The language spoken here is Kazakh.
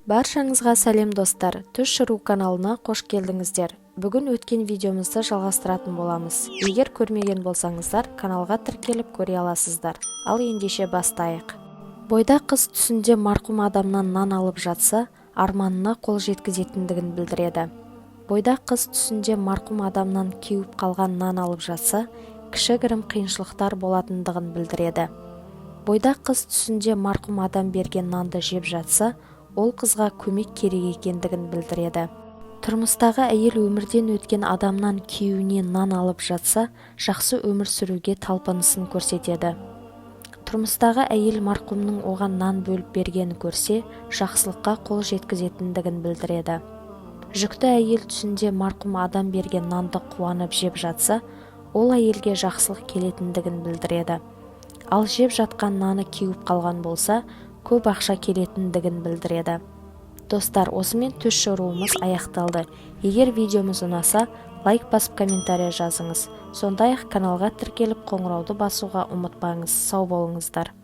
Баршаңызға сәлем достар, Түш Шыру каналына қош келдіңіздер. Бүгін өткен видеомызды жалғастыратын боламыз. Егер көрмеген болсаңыздар, каналға тіркеліп көре аласыздар. Ал ендеше бастайық. Бойда қыз түсінде марқұм адамнан нан алып жатса, арманына қол жеткізетіндігін білдіреді. Бойда қыз түсінде марқұм адамнан кеуіп қалған нан алып жатса, кішігірім қиыншылықтар болатындығын білдіреді. Бойда қыз түсінде марқұм адам берген нанды жеп жатса, ол қызға көмек керек екендігін білдіреді. Тұрмыстағы әйел өмірден өткен адамнан күйеуіне нан алып жатса, жақсы өмір сүруге талпынысын көрсетеді. Тұрмыстағы әйел марқұмның оған нан бөліп бергенін көрсе, жақсылыққа қол жеткізетіндігін білдіреді. Жүкті әйел түсінде марқұм адам берген нанды қуанып жеп жатса, ол әйелге жақсылық келетіндігін білдіреді. Ал жеп жатқан наны кеуіп қалған болса, көп ақша келетіндігін білдіреді. Достар, осымен Түш Шыруымыз аяқталды. Егер видеомыз ұнаса, лайк басып комментария жазыңыз. Сондай-ақ каналға тіркеліп қоңырауды басуға ұмытпаңыз. Сау болыңыздар.